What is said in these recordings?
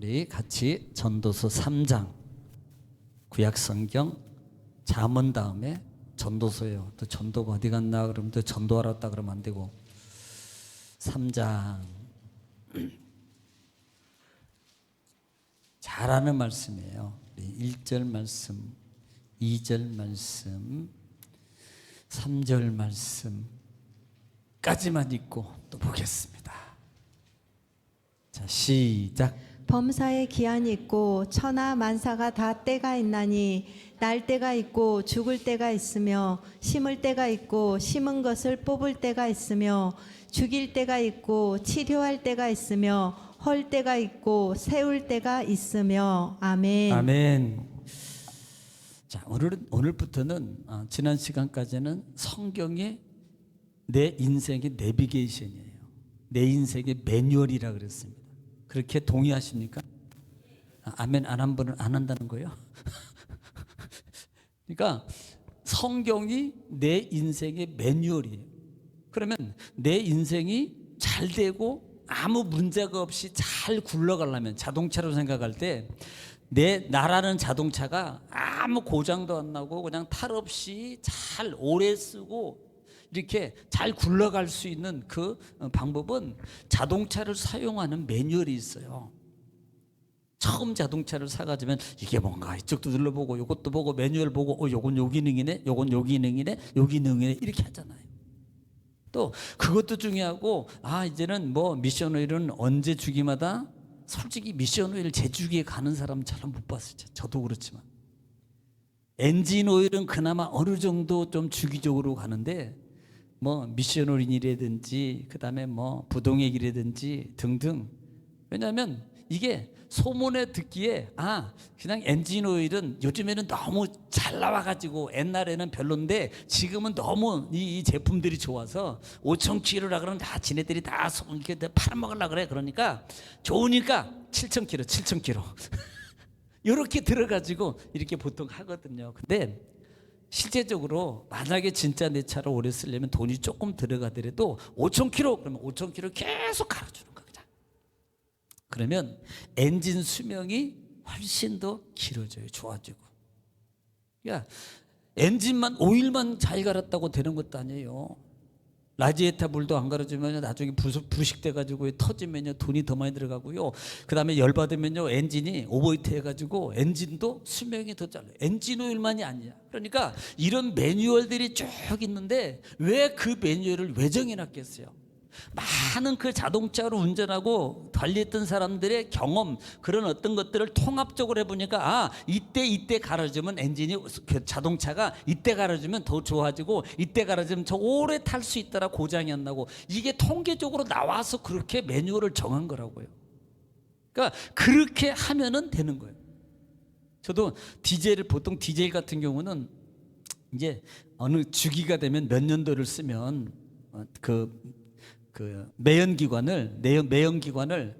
우리 같이 전도서 3장 구약성경 잠언 다음에 전도서예요. 또 전도가 어디 갔나 그러면 또 전도하러 왔다 그러면 안 되고 3장 잘하는 말씀이에요. 1절 말씀, 2절 말씀, 3절 말씀까지만 읽고 또 보겠습니다. 자, 시작. 범사에 기한이 있고 천하 만사가 다 때가 있나니 날 때가 있고 죽을 때가 있으며 심을 때가 있고 심은 것을 뽑을 때가 있으며 죽일 때가 있고 치료할 때가 있으며 헐 때가 있고 세울 때가 있으며. 아멘. 아멘. 자, 오늘부터는 지난 시간까지는 성경의 내 인생의 내비게이션이에요. 내 인생의 매뉴얼이라 그랬습니다. 그렇게 동의하십니까? 아멘 안 한 분은 안 한다는 거예요. 그러니까 성경이 내 인생의 매뉴얼이에요. 그러면 내 인생이 잘 되고 아무 문제가 없이 잘 굴러가려면 자동차로 생각할 때 나라는 자동차가 아무 고장도 안 나고 그냥 탈 없이 잘 오래 쓰고 이렇게 잘 굴러갈 수 있는 그 방법은 자동차를 사용하는 매뉴얼이 있어요. 처음 자동차를 사가지면 이게 뭔가 이쪽도 눌러보고 이것도 보고 매뉴얼 보고 요건 요 기능이네, 요건 요 기능이네, 요 기능이네 이렇게 하잖아요. 또 그것도 중요하고 이제는 뭐 미션 오일은 언제 주기마다 솔직히 미션 오일 제주기에 가는 사람 잘 못 봤어요. 저도 그렇지만 엔진 오일은 그나마 어느 정도 좀 주기적으로 가는데 뭐 미션 오일이라든지 그다음에 뭐 부동액이라든지 등등. 왜냐하면 이게 소문에 듣기에 그냥 엔진 오일은 요즘에는 너무 잘 나와가지고 옛날에는 별론데 지금은 너무 이 제품들이 좋아서 5,000km라 그러면 지네들이 다 이렇게 팔아먹으려고 그래. 그러니까 좋으니까 7,000km 이렇게 들어가지고 이렇게 보통 하거든요. 근데 실제적으로 만약에 진짜 내 차를 오래 쓰려면 돈이 조금 들어가더라도 5,000km 그러면 5,000km 계속 갈아주는 거야. 그러면 엔진 수명이 훨씬 더 길어져요. 좋아지고. 그러니까 엔진만 오일만 잘 갈았다고 되는 것도 아니에요. 라지에타 불도 안 갈아주면 나중에 부식돼가지고 터지면요 돈이 더 많이 들어가고요. 그 다음에 열받으면요 엔진이 오버히트 해가지고 엔진도 수명이 더 짧아요. 엔진 오일만이 아니야. 그러니까 이런 매뉴얼들이 쭉 있는데 왜 그 매뉴얼을 왜 정해놨겠어요? 많은 그 자동차로 운전하고 달리했던 사람들의 경험 그런 어떤 것들을 통합적으로 해보니까 이때 갈아주면 엔진이 그 자동차가 이때 갈아주면 더 좋아지고 이때 갈아주면 더 오래 탈 수 있더라. 고장이 안 나고 이게 통계적으로 나와서 그렇게 매뉴얼을 정한 거라고요. 그러니까 그렇게 하면은 되는 거예요. 저도 보통 디젤 같은 경우는 이제 어느 주기가 되면 몇 년도를 쓰면 그 매연기관을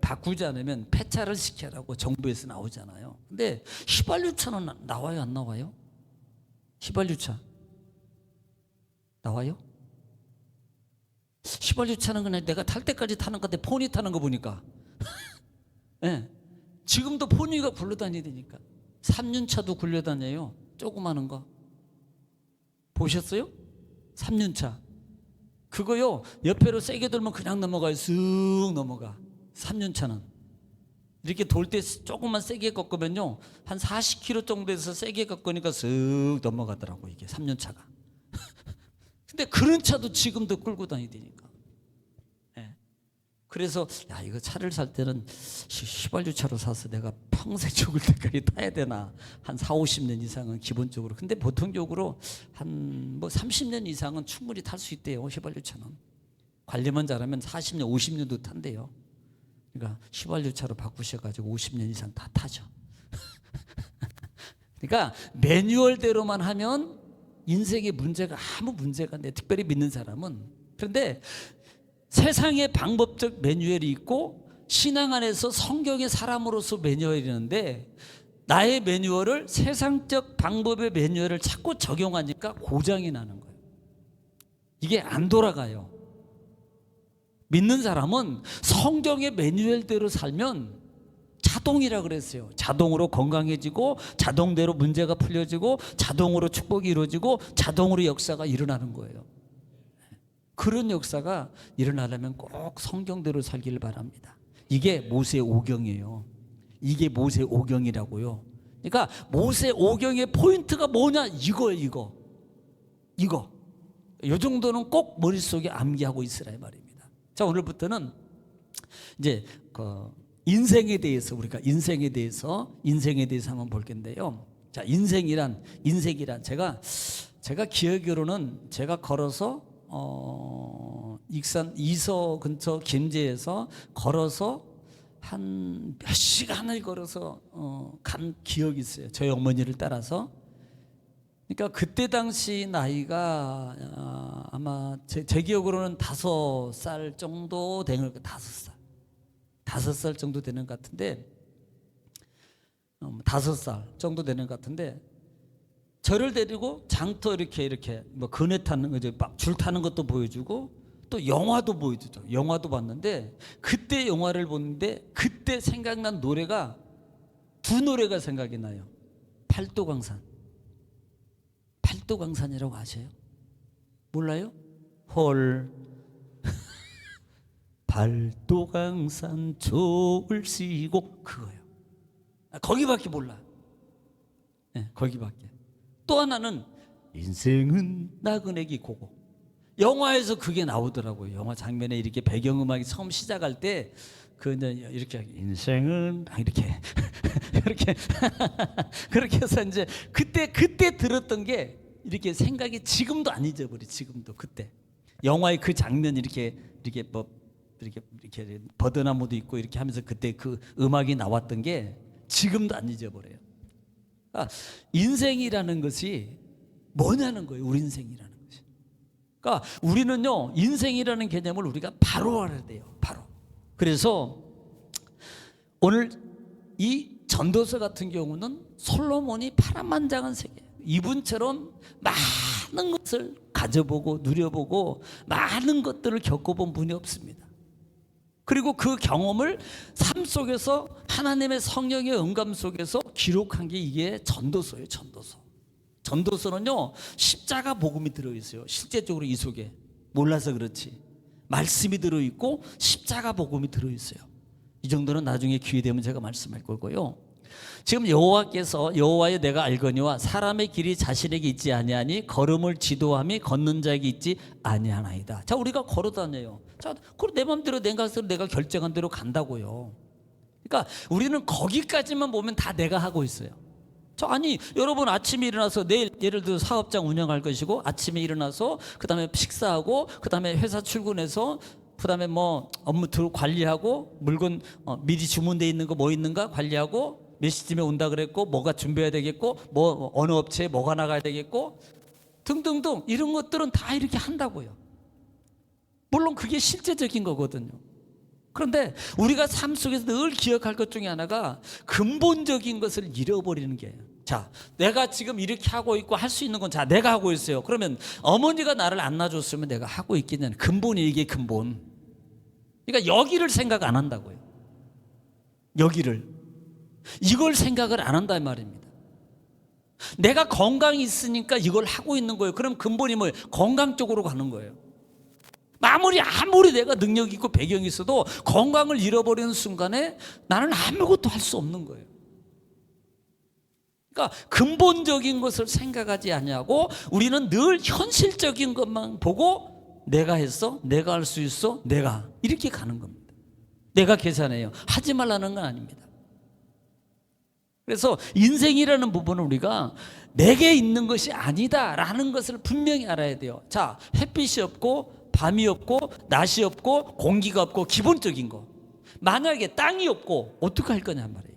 바꾸지 않으면 폐차를 시켜라고 정부에서 나오잖아요. 근데 휘발유차는 나와요, 안 나와요? 휘발유차 나와요? 휘발유차는 그냥 내가 탈 때까지 타는 건데 포니 타는 거 보니까 네. 지금도 포니가 굴러다니니까 3륜차도 굴러다녀요. 조그마한 거 보셨어요? 3륜차 그거요 옆에로 세게 돌면 그냥 넘어가요. 쓱 넘어가. 3륜차는 이렇게 돌 때 조금만 세게 꺾으면요 한 40km 정도에서 세게 꺾으니까 쓱 넘어가더라고 이게 3륜차가. 근데 그런 차도 지금도 끌고 다니니까. 그래서 이거 차를 살 때는 휘발유 차로 사서 내가 평생 죽을 때까지 타야 되나 한 40-50년 이상은 기본적으로. 근데 보통적으로 한 30년 이상은 충분히 탈 수 있대요. 휘발유 차는 관리만 잘하면 40년 50년도 탄대요. 그러니까 휘발유 차로 바꾸셔가지고 50년 이상 다 타죠. 그러니까 매뉴얼대로만 하면 인생의 문제가 아무 문제가 안 돼. 특별히 믿는 사람은. 그런데 세상의 방법적 매뉴얼이 있고 신앙 안에서 성경의 사람으로서 매뉴얼이 있는데 나의 매뉴얼을 세상적 방법의 매뉴얼을 자꾸 적용하니까 고장이 나는 거예요. 이게 안 돌아가요. 믿는 사람은 성경의 매뉴얼대로 살면 자동이라 그랬어요. 자동으로 건강해지고 자동대로 문제가 풀려지고 자동으로 축복이 이루어지고 자동으로 역사가 일어나는 거예요. 그런 역사가 일어나려면 꼭 성경대로 살기를 바랍니다. 이게 모세 오경이에요. 이게 모세 오경이라고요. 그러니까 모세 오경의 포인트가 뭐냐, 이거예요. 이거 이 정도는 꼭 머릿속에 암기하고 있으라 이 말입니다. 자, 오늘부터는 이제 그 인생에 대해서 우리가 인생에 대해서 한번 볼 건데요. 자, 인생이란 제가 기억으로는 제가 걸어서 익산 이서 근처 김제에서 걸어서 한 몇 시간을 걸어서 간 기억이 있어요. 저희 어머니를 따라서. 그러니까 그때 당시 나이가 아마 제 기억으로는 5살 정도 되는 것, 5살 정도 되는 것 같은데, 5살 정도 되는 것 같은데, 저를 데리고 장터 이렇게 뭐 그네 타는 거죠, 줄 타는 것도 보여주고 또 영화도 보여주죠. 영화도 봤는데, 그때 영화를 보는데 그때 생각난 노래가 두 노래가 생각이 나요. 팔도강산이라고 아세요? 몰라요? 홀 팔도강산 좋을시고, 그거예요. 거기밖에 몰라. 네, 거기밖에. 또 하나는 인생은 나그네기 고고. 영화에서 그게 나오더라고요. 영화 장면에 이렇게 배경음악이 처음 시작할 때 그 이제 이렇게 인생은 이렇게 이렇게 그렇게 해서 이제 그때 들었던 게 이렇게 생각이 지금도 안 잊어버리. 지금도 그때 영화의 그 장면 이렇게 버드나무도 있고 이렇게 하면서 그때 그 음악이 나왔던 게 지금도 안 잊어버려요. 그러니까 인생이라는 것이 뭐냐는 거예요. 우리 인생이라는 것이. 그러니까 우리는요, 인생이라는 개념을 우리가 바로 알아야 돼요. 바로. 그래서 오늘 이 전도서 같은 경우는 솔로몬이 파란만장한 세계, 이분처럼 많은 것을 가져보고 누려보고 많은 것들을 겪어본 분이 없습니다. 그리고 그 경험을 삶 속에서 하나님의 성령의 응감 속에서 기록한 게 이게 전도서예요. 전도서는요, 십자가 복음이 들어있어요. 실제적으로 이 속에 몰라서 그렇지 말씀이 들어있고 십자가 복음이 들어있어요. 이 정도는 나중에 기회 되면 제가 말씀할 거고요. 지금 여호와께서 여호와여 내가 알거니와 사람의 길이 자신에게 있지 아니하니 걸음을 지도함이 걷는 자에게 있지 아니하나이다. 자, 우리가 걸어 다녀요. 자, 그럼 내 마음대로 내가 결정한 대로 간다고요. 그러니까 우리는 거기까지만 보면 다 내가 하고 있어요. 아니, 여러분 아침에 일어나서 내일 예를 들어 사업장 운영할 것이고, 아침에 일어나서 그 다음에 식사하고, 그 다음에 회사 출근해서 그 다음에 뭐 업무 관리하고, 물건 미리 주문돼 있는 거 뭐 있는가 관리하고, 몇 시쯤에 온다 그랬고, 뭐가 준비해야 되겠고, 뭐 어느 업체에 뭐가 나가야 되겠고 등등등, 이런 것들은 다 이렇게 한다고요. 물론 그게 실제적인 거거든요. 그런데 우리가 삶 속에서 늘 기억할 것 중에 하나가 근본적인 것을 잃어버리는 게예요. 자, 내가 지금 이렇게 하고 있고 할 수 있는 건 자, 내가 하고 있어요. 그러면 어머니가 나를 안 낳아줬으면 내가 하고 있겠냐는 근본이, 이게 근본. 그러니까 여기를 생각 안 한다고요. 이걸 생각을 안 한단 말입니다. 내가 건강이 있으니까 이걸 하고 있는 거예요. 그럼 근본이 뭐예요? 건강 쪽으로 가는 거예요. 아무리 내가 능력이 있고 배경이 있어도 건강을 잃어버리는 순간에 나는 아무것도 할 수 없는 거예요. 그러니까 근본적인 것을 생각하지 않냐고, 우리는 늘 현실적인 것만 보고 내가 했어, 내가 할 수 있어, 내가 이렇게 가는 겁니다. 내가 계산해요. 하지 말라는 건 아닙니다. 그래서 인생이라는 부분은 우리가 내게 있는 것이 아니다라는 것을 분명히 알아야 돼요. 자, 햇빛이 없고 밤이 없고 낮이 없고 공기가 없고 기본적인 거, 만약에 땅이 없고 어떻게 할 거냐 말이에요.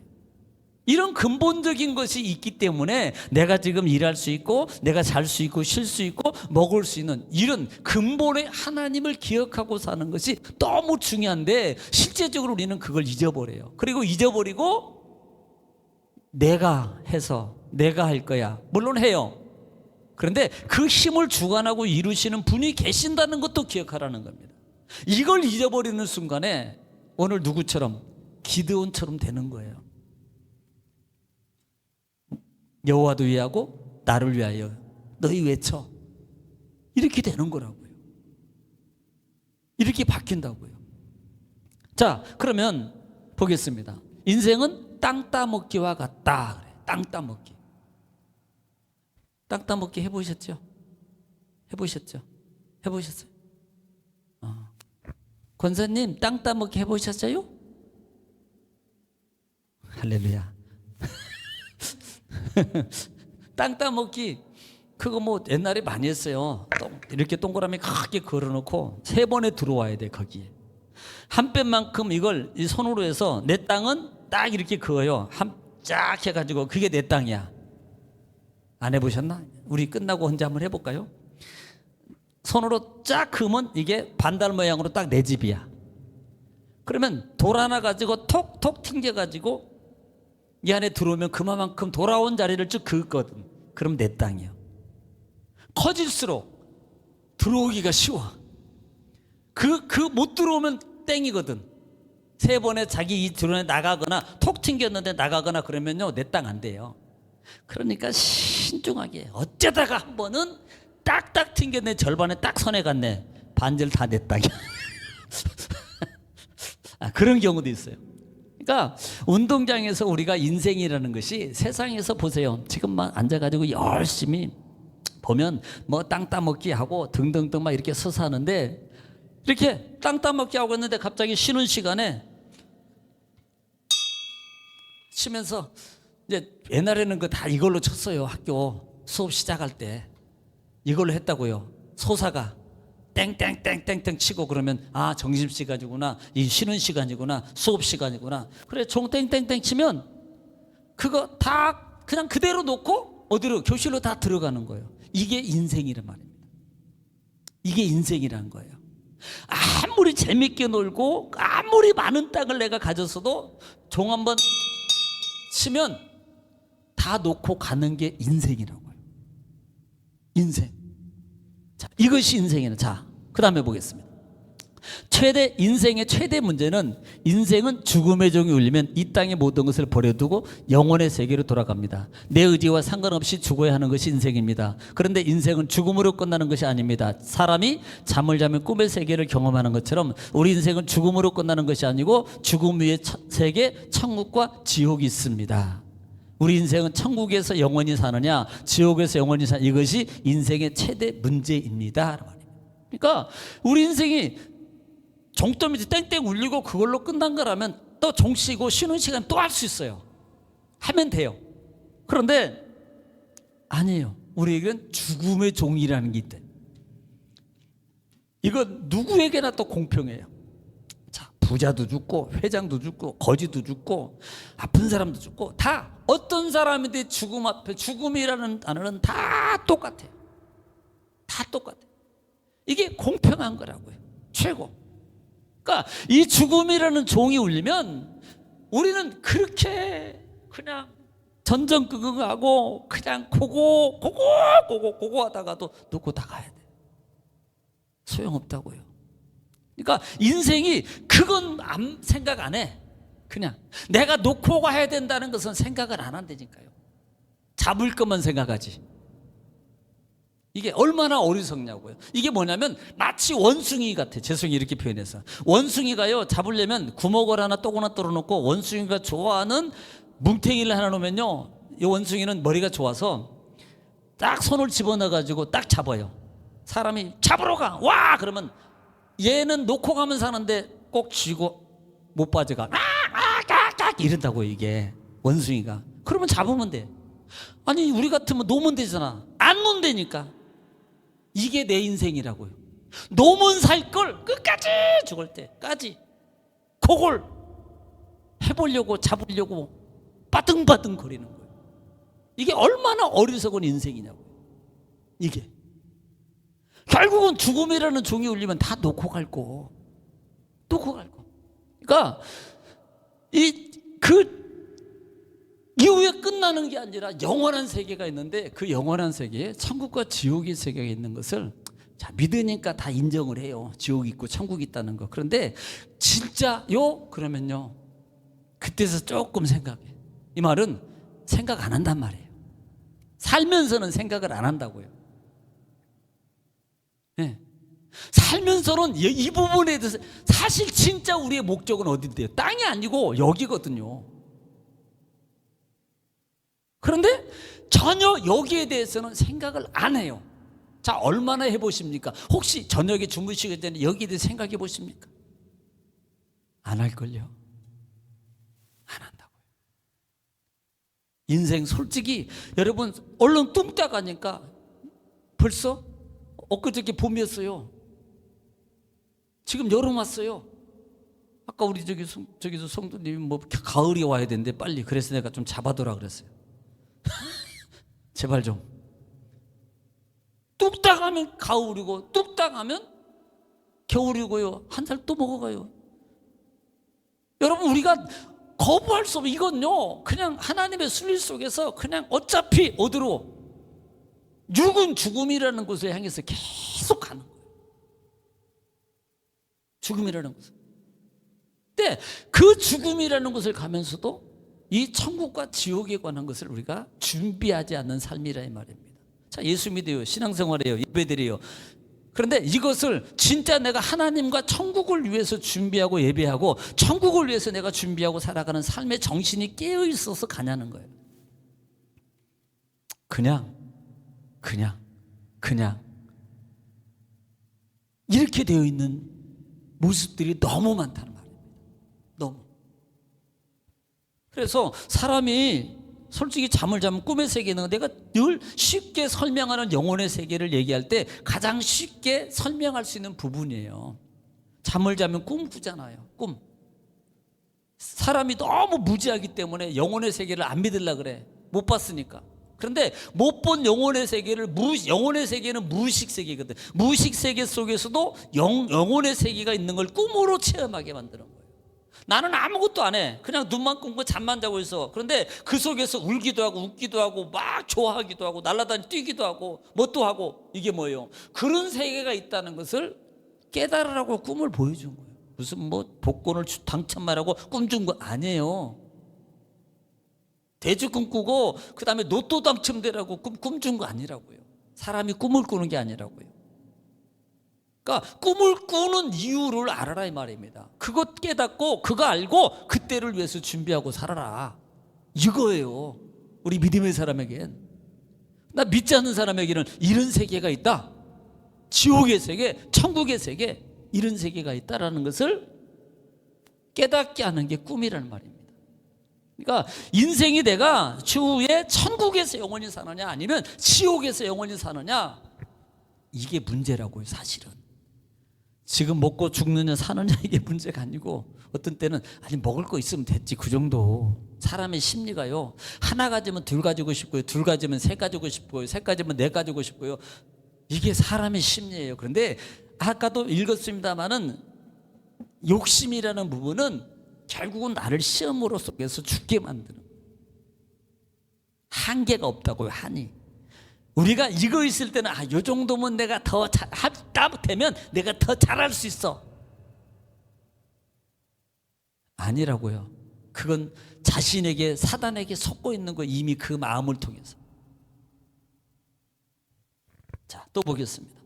이런 근본적인 것이 있기 때문에 내가 지금 일할 수 있고 내가 잘 수 있고 쉴 수 있고 먹을 수 있는 이런 근본의 하나님을 기억하고 사는 것이 너무 중요한데, 실제적으로 우리는 그걸 잊어버려요. 그리고 잊어버리고 내가 해서 내가 할 거야. 물론 해요. 그런데 그 힘을 주관하고 이루시는 분이 계신다는 것도 기억하라는 겁니다. 이걸 잊어버리는 순간에 오늘 누구처럼? 기드온처럼 되는 거예요. 여호와도 위하고 나를 위하여 너희 외쳐. 이렇게 되는 거라고요. 이렇게 바뀐다고요. 자, 그러면 보겠습니다. 인생은 땅 따먹기와 같다. 그래. 땅 따먹기. 땅 따먹기 해보셨죠? 해보셨죠? 해보셨어요? 권사님, 땅 따먹기 해보셨어요? 할렐루야. 땅 따먹기 그거 뭐 옛날에 많이 했어요. 이렇게 동그라미 크게 걸어놓고 3번에 들어와야 돼. 거기에 한 뼘만큼 이걸 이 손으로 해서 내 땅은 딱 이렇게 그어요. 쫙 해가지고 그게 내 땅이야. 안 해보셨나? 우리 끝나고 혼자 한번 해볼까요? 손으로 쫙 그으면 이게 반달 모양으로 딱 내 집이야. 그러면 돌 하나 가지고 톡톡 튕겨가지고 이 안에 들어오면 그만큼 돌아온 자리를 쭉 그었거든. 그럼 내 땅이요. 커질수록 들어오기가 쉬워. 못 들어오면 땡이거든. 3번에 자기 이 드론에 나가거나 톡 튕겼는데 나가거나 그러면요, 내 땅 안 돼요. 그러니까 신중하게 어쩌다가 한 번은 딱딱 튕겼네. 절반에 딱 선에 갔네. 반절 다 내 땅이야. 그런 경우도 있어요. 그러니까 운동장에서 우리가 인생이라는 것이 세상에서 보세요. 지금만 앉아가지고 열심히 보면 뭐 땅 따먹기 하고 등등등 막 이렇게 서서 하는데, 이렇게 땅 따먹기 하고 있는데 갑자기 쉬는 시간에 치면서, 이제 옛날에는 그 다 이걸로 쳤어요. 학교 수업 시작할 때 이걸로 했다고요. 소사가 땡땡땡땡땡 치고 그러면 점심시간이구나, 이 쉬는 시간이구나, 수업 시간이구나. 그래 종 땡땡땡 치면 그거 다 그냥 그대로 놓고 어디로? 교실로 다 들어가는 거예요. 이게 인생이란 말입니다. 이게 인생이란 거예요. 아무리 재밌게 놀고 아무리 많은 땅을 내가 가졌어도 종 한번 치면 다 놓고 가는 게 인생이라고요. 인생. 자, 이것이 인생이에요. 자, 그 다음에 보겠습니다. 인생의 최대 문제는, 인생은 죽음의 종이 울리면 이 땅의 모든 것을 버려두고 영혼의 세계로 돌아갑니다. 내 의지와 상관없이 죽어야 하는 것이 인생입니다. 그런데 인생은 죽음으로 끝나는 것이 아닙니다. 사람이 잠을 자면 꿈의 세계를 경험하는 것처럼 우리 인생은 죽음으로 끝나는 것이 아니고 죽음 위에 세계, 천국과 지옥이 있습니다. 우리 인생은 천국에서 영원히 사느냐 지옥에서 영원히 사느냐, 이것이 인생의 최대 문제입니다. 그러니까 우리 인생이 종점이 땡땡 울리고 그걸로 끝난 거라면 또 종 쉬고 쉬는 시간 또 할 수 있어요. 하면 돼요. 그런데 아니에요. 우리에게는 죽음의 종이라는 게 있대. 이건 누구에게나 또 공평해요. 자, 부자도 죽고 회장도 죽고 거지도 죽고 아픈 사람도 죽고, 다 어떤 사람인데 죽음 앞에 죽음이라는 단어는 다 똑같아요. 다 똑같아요. 이게 공평한 거라고요. 최고. 그러니까 이 죽음이라는 종이 울리면 우리는 그렇게 그냥 전전긍긍하고 그냥 고고 하다가도 놓고 나가야 돼. 소용없다고요. 그러니까 인생이 그건 생각 안 해. 그냥 내가 놓고 가야 된다는 것은 생각을 안 한다니까요. 잡을 것만 생각하지. 이게 얼마나 어리석냐고요. 이게 뭐냐면 마치 원숭이 같아. 죄송해요, 이렇게 표현해서. 원숭이가요, 잡으려면 구멍을 하나 또 하나 뚫어놓고 원숭이가 좋아하는 뭉탱이를 하나 놓으면요, 이 원숭이는 머리가 좋아서 딱 손을 집어넣어가지고 딱 잡아요. 사람이 잡으러 가! 와! 그러면 얘는 놓고 가면 사는데 꼭 쥐고 못 빠져가. 이런다고요, 이게. 원숭이가. 그러면 잡으면 돼. 아니, 우리 같으면 놓으면 되잖아. 안 놓는다니까. 이게 내 인생이라고요. 놓으면 살 걸 끝까지, 죽을 때까지 그걸 해보려고 잡으려고 바등바등 거리는 거예요. 이게 얼마나 어리석은 인생이냐고요. 이게 결국은 죽음이라는 종이 울리면 다 놓고 갈 거. 그러니까 그 이후에 끝나는 게 아니라 영원한 세계가 있는데, 그 영원한 세계에 천국과 지옥의 세계가 있는 것을 믿으니까 다 인정을 해요. 지옥이 있고 천국이 있다는 거. 그런데 진짜요? 그러면요, 그때서 조금 생각해. 이 말은 생각 안 한단 말이에요. 살면서는 생각을 안 한다고요. 네. 살면서는 이 부분에 대해서 사실 진짜 우리의 목적은 어딘데요? 땅이 아니고 여기거든요. 그런데 전혀 여기에 대해서는 생각을 안 해요. 자, 얼마나 해보십니까? 혹시 저녁에 주무시기 전에 여기에 대해서 생각해 보십니까? 안 할걸요. 안 한다고요. 인생 솔직히 여러분 얼른 뚱딱 하니까 벌써 엊그저께 봄이었어요. 지금 여름 왔어요. 아까 우리 저기서 성도님이 뭐 가을이 와야 되는데 빨리, 그래서 내가 좀 잡아둬라 그랬어요. 제발 좀. 뚝딱 하면 가을이고 뚝딱 하면 겨울이고요. 한 살 또 먹어가요. 여러분, 우리가 거부할 수 없는 이건요, 그냥 하나님의 순리 속에서 그냥 어차피 어디로, 육은 죽음이라는 곳을 향해서 계속 가는 거예요. 죽음이라는 곳을. 근데 그 죽음이라는 곳을 가면서도 이 천국과 지옥에 관한 것을 우리가 준비하지 않는 삶이라 이 말입니다. 자, 예수 믿어요. 신앙생활해요. 예배드려요. 그런데 이것을 진짜 내가 하나님과 천국을 위해서 준비하고 예배하고 천국을 위해서 내가 준비하고 살아가는 삶의 정신이 깨어 있어서 가냐는 거예요. 그냥 이렇게 되어 있는 모습들이 너무 많다는 말입니다. 너무. 그래서 사람이 솔직히 잠을 자면 꿈의 세계는 내가 늘 쉽게 설명하는 영혼의 세계를 얘기할 때 가장 쉽게 설명할 수 있는 부분이에요. 잠을 자면 꿈 꾸잖아요. 꿈. 사람이 너무 무지하기 때문에 영혼의 세계를 안 믿으려고 그래. 못 봤으니까. 그런데 못 본 영혼의 세계를, 영혼의 세계는 무의식 세계거든. 무의식 세계 속에서도 영혼의 세계가 있는 걸 꿈으로 체험하게 만드는 거예요. 나는 아무것도 안 해. 그냥 눈만 감고 잠만 자고 있어. 그런데 그 속에서 울기도 하고 웃기도 하고 막 좋아하기도 하고 날아다니 뛰기도 하고 뭣도 하고, 이게 뭐예요? 그런 세계가 있다는 것을 깨달으라고 꿈을 보여준 거예요. 무슨 뭐 복권을 당첨하라고 꿈 준 거 아니에요. 대주꿈 꾸고 그 다음에 로또 당첨되라고 꿈 준 거 아니라고요. 사람이 꿈을 꾸는 게 아니라고요. 그러니까 꿈을 꾸는 이유를 알아라 이 말입니다. 그거 깨닫고 그거 알고 그때를 위해서 준비하고 살아라, 이거예요. 우리 믿음의 사람에겐. 나 믿지 않는 사람에게는 이런 세계가 있다, 지옥의 세계, 천국의 세계, 이런 세계가 있다라는 것을 깨닫게 하는 게 꿈이라는 말입니다. 그러니까 인생이 내가 추후에 천국에서 영원히 사느냐 아니면 지옥에서 영원히 사느냐, 이게 문제라고요. 사실은 지금 먹고 죽느냐 사느냐 이게 문제가 아니고, 어떤 때는 아니 먹을 거 있으면 됐지, 그 정도. 사람의 심리가요, 하나 가지면 둘 가지고 싶고요, 둘 가지면 셋 가지고 싶고요, 셋 가지면 넷 가지고 싶고요. 이게 사람의 심리예요. 그런데 아까도 읽었습니다마는 욕심이라는 부분은 결국은 나를 시험으로 속에서 죽게 만드는, 한계가 없다고요. 한이. 우리가 이거 있을 때는 요 정도면 내가 더 되면 내가 더 잘할 수 있어. 아니라고요. 그건 자신에게, 사단에게 속고 있는 거, 이미 그 마음을 통해서. 자, 또 보겠습니다.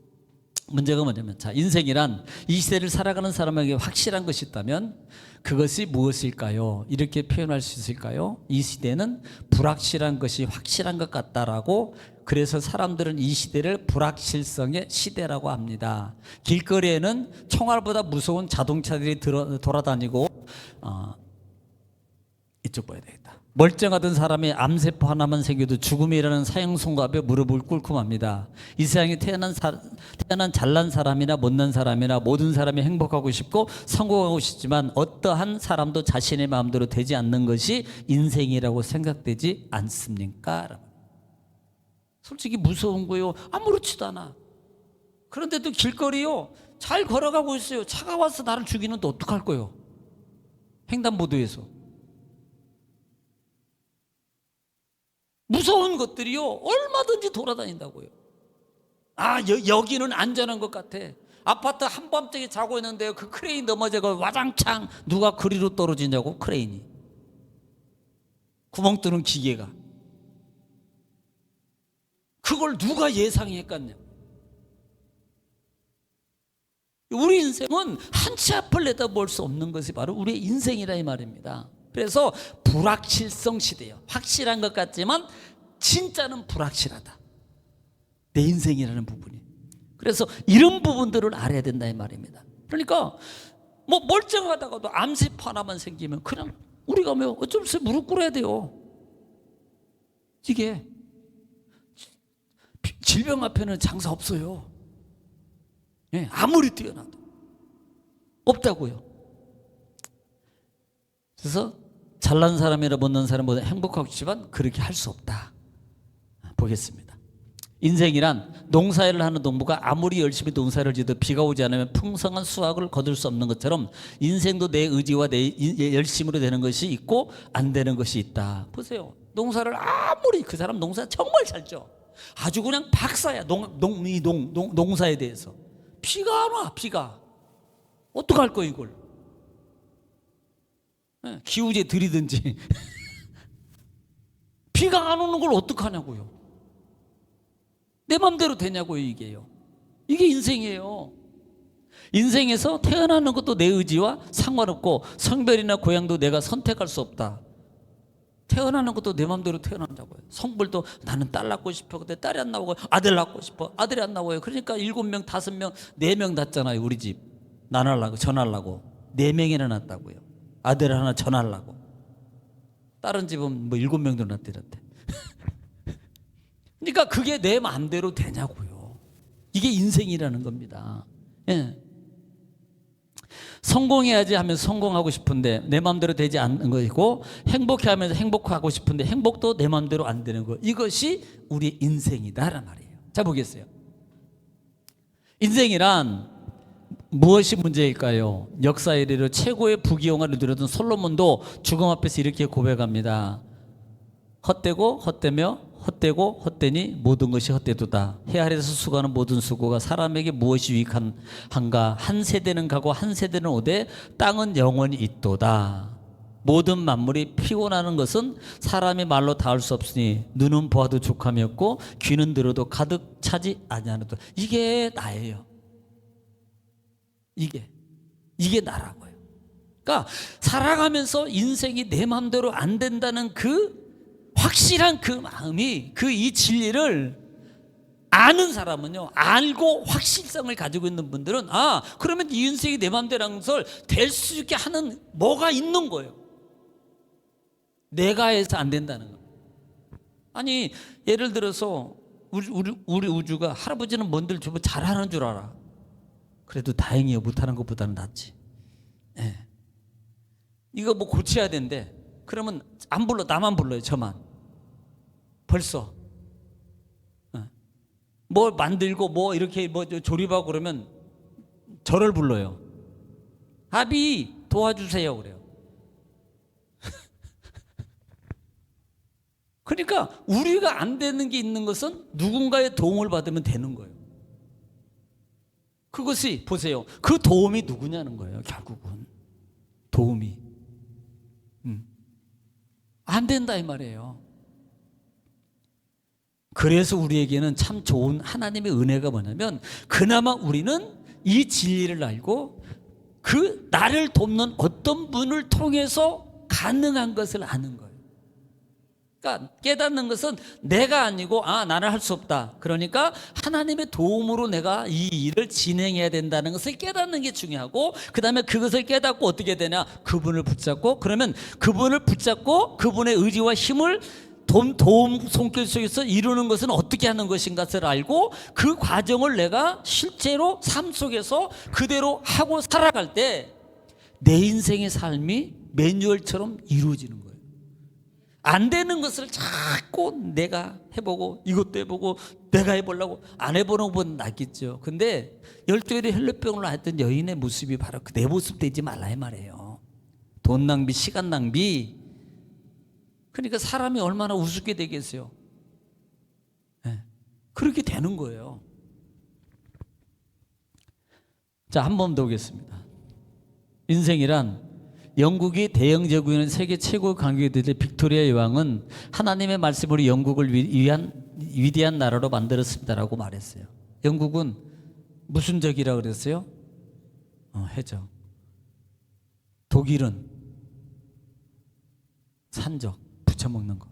문제가 뭐냐면, 자, 인생이란 이 시대를 살아가는 사람에게 확실한 것이 있다면 그것이 무엇일까요? 이렇게 표현할 수 있을까요? 이 시대는 불확실한 것이 확실한 것 같다라고, 그래서 사람들은 이 시대를 불확실성의 시대라고 합니다. 길거리에는 총알보다 무서운 자동차들이 돌아다니고, 이쪽 봐야 되겠다. 멀쩡하던 사람이 암세포 하나만 생겨도 죽음이라는 사형선고 앞에 무릎을 꿇고 맙니다. 이 세상에 태어난 잘난 사람이나 못난 사람이나 모든 사람이 행복하고 싶고 성공하고 싶지만 어떠한 사람도 자신의 마음대로 되지 않는 것이 인생이라고 생각되지 않습니까? 솔직히 무서운 거요. 아무렇지도 않아. 그런데도 길거리요, 잘 걸어가고 있어요. 차가 와서 나를 죽이는데 어떡할 거예요? 횡단보도에서. 무서운 것들이요, 얼마든지 돌아다닌다고요. 여기는 안전한 것 같아. 아파트 한밤중에 자고 있는데 그 크레인 넘어져서 와장창 누가 그리로 떨어지냐고, 크레인이. 구멍 뚫는 기계가. 그걸 누가 예상했겠냐? 우리 인생은 한 치 앞을 내다볼 수 없는 것이 바로 우리의 인생이라 이 말입니다. 그래서 불확실성 시대예요. 확실한 것 같지만 진짜는 불확실하다. 내 인생이라는 부분이. 그래서 이런 부분들을 알아야 된다 이 말입니다. 그러니까 뭐 멀쩡하다가도 암세포 하나만 생기면 그냥 우리가 뭐 어쩔 수 없이 무릎 꿇어야 돼요. 이게 질병 앞에는 장사 없어요. 예, 아무리 뛰어나도 없다고요. 그래서 잘난 사람이나 못난 사람보다 행복하고 싶지만 그렇게 할 수 없다. 보겠습니다. 인생이란 농사일을 하는 농부가 아무리 열심히 농사를 지어도 비가 오지 않으면 풍성한 수확을 거둘 수 없는 것처럼 인생도 내 의지와 내 열심으로 되는 것이 있고 안 되는 것이 있다. 보세요. 농사를 아무리 그 사람 농사 정말 잘 져. 아주 그냥 박사야. 농사에 대해서. 비가 안 와. 비가. 어떡할 거야 이걸. 기우제 들이든지. 비가 안 오는 걸 어떡하냐고요. 내 맘대로 되냐고요 이게요. 이게 인생이에요. 인생에서 태어나는 것도 내 의지와 상관없고 성별이나 고향도 내가 선택할 수 없다. 태어나는 것도 내 맘대로 태어난다고요. 성별도 나는 딸 낳고 싶어. 근데 딸이 안 나오고 아들 낳고 싶어. 아들이 안 나와요. 그러니까 7명, 5명, 4명 낳잖아요. 우리 집. 난하려고 전하려고 4명이나 낳았다고요. 아들 하나 전하려고. 다른 집은 뭐 7명도 낳았대는데. 그러니까 그게 내 마음대로 되냐고요. 이게 인생이라는 겁니다. 예. 성공해야지 하면 성공하고 싶은데 내 마음대로 되지 않는 것이고, 행복해 하면서 행복하고 싶은데 행복도 내 마음대로 안 되는 것. 이것이 우리의 인생이다라는 말이에요. 자, 보겠어요. 인생이란 무엇이 문제일까요? 역사 이래로 최고의 부귀영화를 누렸던 솔로몬도 죽음 앞에서 이렇게 고백합니다. 헛되고 헛되며 헛되고 헛되니 모든 것이 헛되도다. 해 아래에서 수고하는 모든 수고가 사람에게 무엇이 유익한가? 한 세대는 가고 한 세대는 오되 땅은 영원히 있도다. 모든 만물이 피곤하는 것은 사람의 말로 닿을 수 없으니 눈은 보아도 족함이 없고 귀는 들어도 가득 차지 아니하노다. 이게 나예요. 이게 나라고요. 그러니까 살아가면서 인생이 내 마음대로 안 된다는 그 확실한 그 마음이, 그 이 진리를 아는 사람은요, 알고 확실성을 가지고 있는 분들은 그러면 이 인생이 내 마음대로라는 것을 될 수 있게 하는 뭐가 있는 거예요. 내가 해서 안 된다는 거. 아니 예를 들어서 우리 우주가 할아버지는 뭔들 좀 잘하는 줄 알아. 그래도 다행이에요. 못하는 것보다는 낫지. 예. 이거 뭐 고쳐야 된대. 그러면 안 불러. 나만 불러요. 저만. 벌써 뭐 만들고 뭐 이렇게 뭐 조립하고 그러면 저를 불러요. 아비 도와주세요 그래요. 그러니까 우리가 안 되는 게 있는 것은 누군가의 도움을 받으면 되는 거예요. 그것이 보세요. 그 도움이 누구냐는 거예요. 결국은 도움이 안 된다 이 말이에요. 그래서 우리에게는 참 좋은 하나님의 은혜가 뭐냐면, 그나마 우리는 이 진리를 알고 그 나를 돕는 어떤 분을 통해서 가능한 것을 아는 거예요. 그러니까 깨닫는 것은 내가 아니고 나는 할 수 없다. 그러니까 하나님의 도움으로 내가 이 일을 진행해야 된다는 것을 깨닫는 게 중요하고, 그 다음에 그것을 깨닫고 어떻게 되냐, 그분을 붙잡고, 그러면 그분을 붙잡고 그분의 의지와 힘을 도움 손길 속에서 이루는 것은 어떻게 하는 것인가를 알고, 그 과정을 내가 실제로 삶 속에서 그대로 하고 살아갈 때 내 인생의 삶이 매뉴얼처럼 이루어지는 거예요. 안 되는 것을 자꾸 내가 해보고 이것도 해보고 내가 해보려고 안 해보는 것보다 낫겠죠. 근데 12일에 혈류병을 앓던 여인의 모습이 바로 그 내 모습 되지 말라 이 말이에요. 돈 낭비, 시간 낭비. 그러니까 사람이 얼마나 우습게 되겠어요. 네. 그렇게 되는 거예요. 자, 한 번 더 보겠습니다. 인생이란, 영국이 대영 제국에는 세계 최고 강국이 되던 빅토리아 여왕은 하나님의 말씀으로 영국을 위한 위대한 나라로 만들었습니다라고 말했어요. 영국은 무슨 적이라고 그랬어요? 해적. 독일은 산적, 부쳐먹는 거.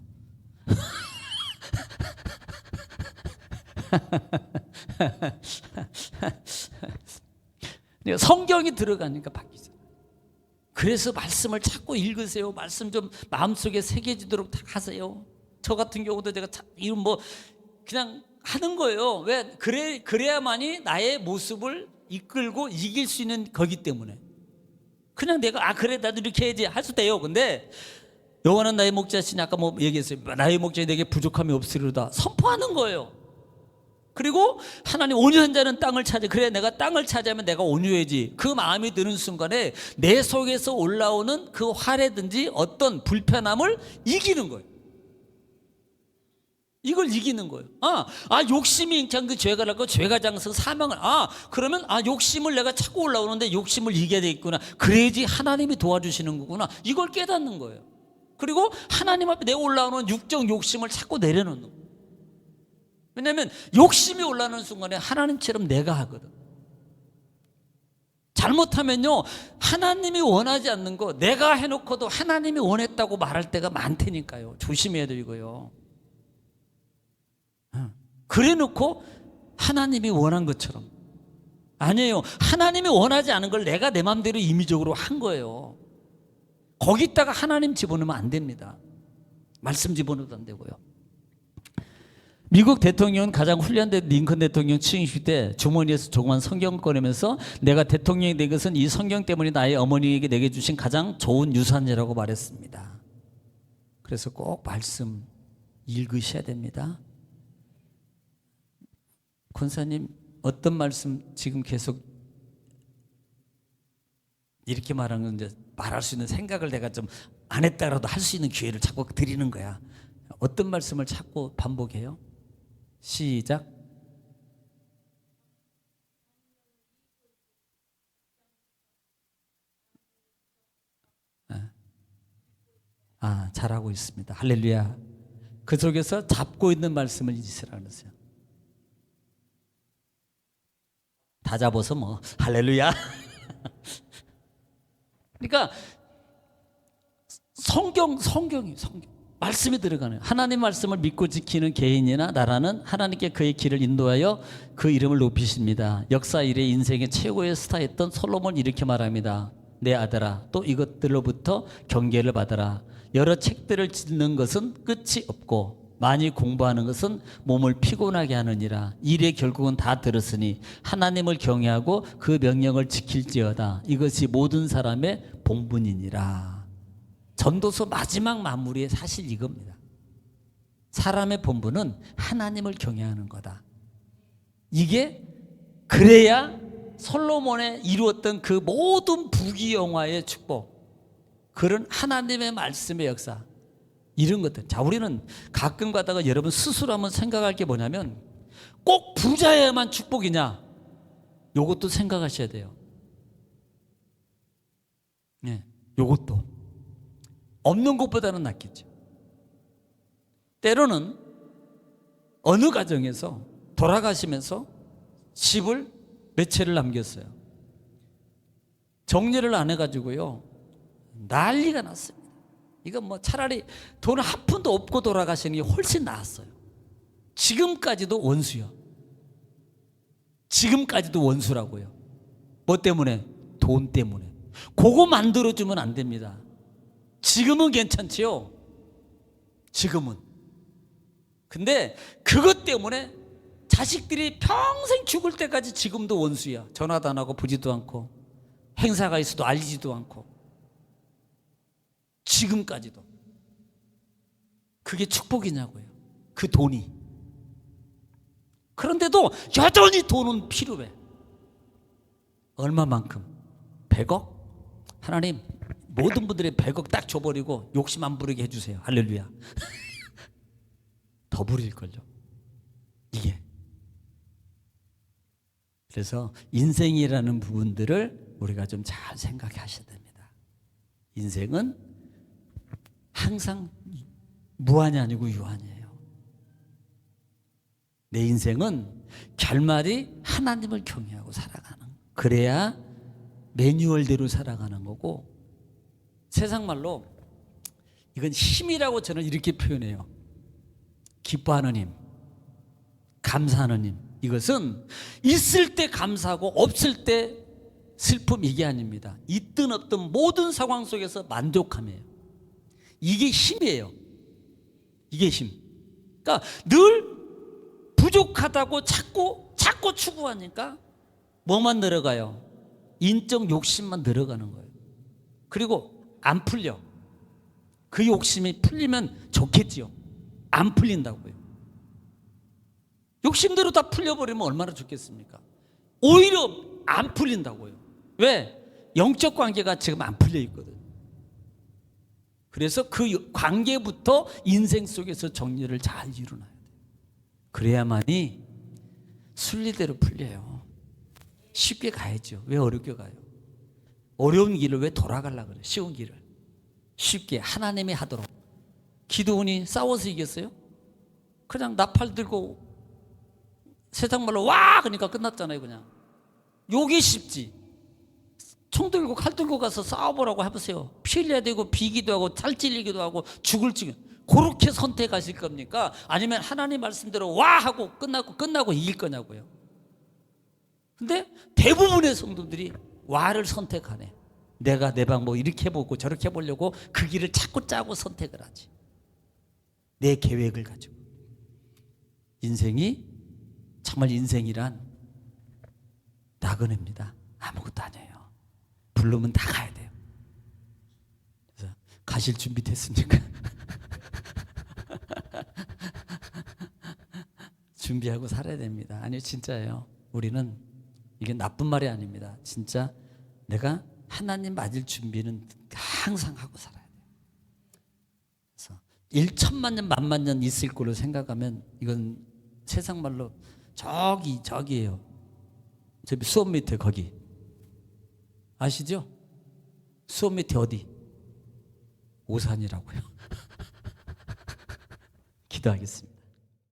성경이 들어가니까 바뀌죠. 그래서 말씀을 자꾸 읽으세요. 말씀 좀 마음속에 새겨지도록 다 하세요. 저 같은 경우도 제가 이런 뭐 그냥 하는 거예요. 왜? 그래야만이 나의 모습을 이끌고 이길 수 있는 거기 때문에. 그냥 내가 그래 나도 이렇게 해야지 할 수도 돼요. 근데 여호와는 나의 목자시니 아까 뭐 얘기했어요. 나의 목자에 내게 부족함이 없으리로다 선포하는 거예요. 그리고 하나님 온유한 자는 땅을 차지. 그래 내가 땅을 차지하면 내가 온유해지. 그 마음이 드는 순간에 내 속에서 올라오는 그 화라든지 어떤 불편함을 이기는 거예요. 이걸 이기는 거예요. 욕심이 인창 그 죄가 날고 죄가 장성 사망을. 그러면 욕심을 내가 찾고 올라오는데 욕심을 이겨야 되겠구나. 그래야지 하나님이 도와주시는 거구나. 이걸 깨닫는 거예요. 그리고 하나님 앞에 내가 올라오는 육적 욕심을 찾고 내려놓는 거예요. 왜냐하면 욕심이 올라오는 순간에 하나님처럼 내가 하거든. 잘못하면요 하나님이 원하지 않는 거 내가 해놓고도 하나님이 원했다고 말할 때가 많다니까요. 조심해야 되고요. 그래 놓고 하나님이 원한 것처럼. 아니에요. 하나님이 원하지 않은 걸 내가 내 마음대로 임의적으로 한 거예요. 거기다가 하나님 집어넣으면 안 됩니다. 말씀 집어넣어도 안 되고요. 미국 대통령은 가장 훈련된 링컨 대통령 취임식 때 주머니에서 조그만 성경을 꺼내면서 내가 대통령이 된 것은 이 성경 때문에 나의 어머니에게 내게 주신 가장 좋은 유산이라고 말했습니다. 그래서 꼭 말씀 읽으셔야 됩니다. 권사님 어떤 말씀 지금 계속 이렇게 말하는 건데 말할 수 있는 생각을 내가 좀 안 했다라도 할 수 있는 기회를 자꾸 드리는 거야. 어떤 말씀을 자꾸 반복해요? 시작. 잘하고 있습니다. 할렐루야. 그 속에서 잡고 있는 말씀을 잊으시라 그러세요. 다 잡아서 뭐 할렐루야. 그러니까 성경이 말씀이 들어가는 하나님 말씀을 믿고 지키는 개인이나 나라는 하나님께 그의 길을 인도하여 그 이름을 높이십니다. 역사 이래 인생의 최고의 스타였던 솔로몬 이렇게 말합니다. 내 아들아 또 이것들로부터 경계를 받아라. 여러 책들을 짓는 것은 끝이 없고 많이 공부하는 것은 몸을 피곤하게 하느니라. 일의 결국은 다 들었으니 하나님을 경외하고 그 명령을 지킬지어다. 이것이 모든 사람의 본분이니라. 전도서 마지막 마무리에 사실 이겁니다. 사람의 본분은 하나님을 경외하는 거다. 이게 그래야 솔로몬의 이루었던 그 모든 부귀영화의 축복, 그런 하나님의 말씀의 역사, 이런 것들. 자, 우리는 가끔 가다가 여러분 스스로 한번 생각할 게 뭐냐면 꼭 부자여야만 축복이냐? 요것도 생각하셔야 돼요. 네, 요것도 없는 것보다는 낫겠죠. 때로는 어느 가정에서 돌아가시면서 집을 몇 채를 남겼어요. 정리를 안 해가지고요 난리가 났습니다. 이건 뭐 차라리 돈 한 푼도 없고 돌아가시는 게 훨씬 나았어요. 지금까지도 원수요. 지금까지도 원수라고요. 뭐 때문에? 돈 때문에. 그거 만들어주면 안 됩니다. 지금은 괜찮지요. 지금은. 근데 그것 때문에 자식들이 평생 죽을 때까지 지금도 원수야. 전화도 안 하고 보지도 않고 행사가 있어도 알리지도 않고 지금까지도. 그게 축복이냐고요. 그 돈이. 그런데도 여전히 돈은 필요해. 얼마만큼? 100억? 하나님 모든 분들의 100억 딱 줘버리고 욕심 안 부리게 해주세요. 할렐루야. 더 부릴걸요 이게. 그래서 인생이라는 부분들을 우리가 좀 잘 생각하셔야 됩니다. 인생은 항상 무한이 아니고 유한이에요. 내 인생은 결말이 하나님을 경외하고 살아가는, 그래야 매뉴얼대로 살아가는 거고, 세상 말로 이건 힘이라고 저는 이렇게 표현해요. 기뻐하는 힘, 감사하는 힘. 이것은 있을 때 감사하고 없을 때 슬픔, 이게 아닙니다. 있든 없든 모든 상황 속에서 만족함이에요. 이게 힘이에요. 이게 힘. 그러니까 늘 부족하다고 자꾸 추구하니까 뭐만 늘어가요? 인적 욕심만 늘어가는 거예요. 그리고 안 풀려. 그 욕심이 풀리면 좋겠지요. 안 풀린다고요. 욕심대로 다 풀려버리면 얼마나 좋겠습니까? 오히려 안 풀린다고요. 왜? 영적 관계가 지금 안 풀려 있거든. 그래서 그 관계부터 인생 속에서 정리를 잘 이루어놔야 돼요. 그래야만이 순리대로 풀려요. 쉽게 가야죠. 왜 어렵게 가요? 어려운 길을 왜 돌아가려고 그래요? 쉬운 길을 쉽게 하나님이 하도록. 기드온이 싸워서 이겼어요? 그냥 나팔 들고 세상 말로 와 그러니까 끝났잖아요. 그냥 요게 쉽지. 총 들고 칼 들고 가서 싸워보라고 해보세요. 피 흘려야 되고 비기도 하고 살 찔리기도 하고 죽을 지경. 그렇게 선택하실 겁니까? 아니면 하나님 말씀대로 와 하고 끝나고 이길 거냐고요. 근데 대부분의 성도들이 와를 선택하네. 내가 내 방법 이렇게 해보고 저렇게 해보려고 그 길을 자꾸 짜고 선택을 하지. 내 계획을 가지고. 인생이 정말 인생이란 나그네입니다. 아무것도 아니에요. 부르면 다 가야 돼요. 그래서 가실 준비 됐습니까? 준비하고 살아야 됩니다. 아니요, 진짜예요. 우리는 이게 나쁜 말이 아닙니다. 진짜 내가 하나님 맞을 준비는 항상 하고 살아야 돼요. 그래서 1천만 년, 만만 년 있을 거로 생각하면 이건 세상 말로 저기예요. 저 수업 밑에 거기 아시죠? 수업 밑에 어디? 오산이라고요. 기도하겠습니다.